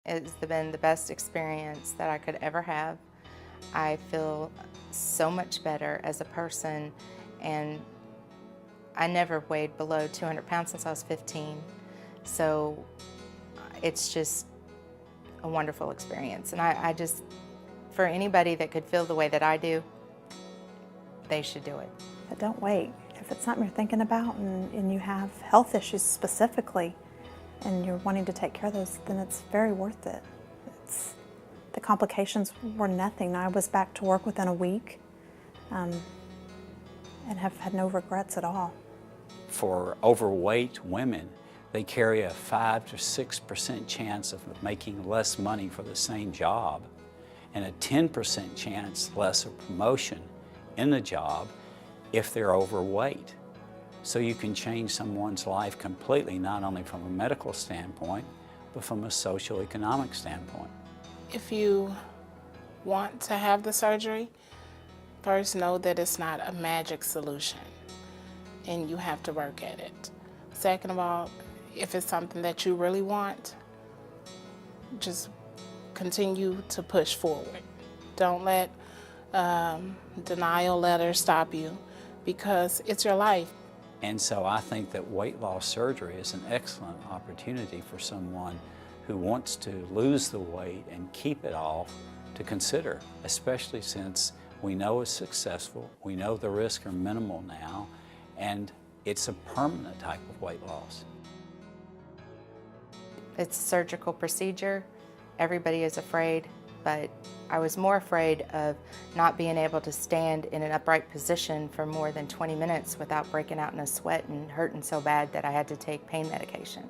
It's been the best experience that I could ever have. I feel so much better as a person, and I never weighed below 200 pounds since I was 15. So it's just a wonderful experience. And I just, for anybody that could feel the way that I do, they should do it. But don't wait. If it's something you're thinking about and you have health issues specifically and you're wanting to take care of those, then it's very worth it. The complications were nothing. I was back to work within a week and have had no regrets at all. For overweight women, they carry a 5 to 6% chance of making less money for the same job and a 10% chance less of promotion in the job if they're overweight. So you can change someone's life completely, not only from a medical standpoint, but from a socio-economic standpoint. If you want to have the surgery, first know that it's not a magic solution and you have to work at it. Second of all, if it's something that you really want, just continue to push forward. Don't let denial letters stop you, because it's your life. And so I think that weight loss surgery is an excellent opportunity for someone who wants to lose the weight and keep it off to consider, especially since we know it's successful, we know the risks are minimal now, and it's a permanent type of weight loss. It's a surgical procedure. Everybody is afraid, but I was more afraid of not being able to stand in an upright position for more than 20 minutes without breaking out in a sweat and hurting so bad that I had to take pain medication.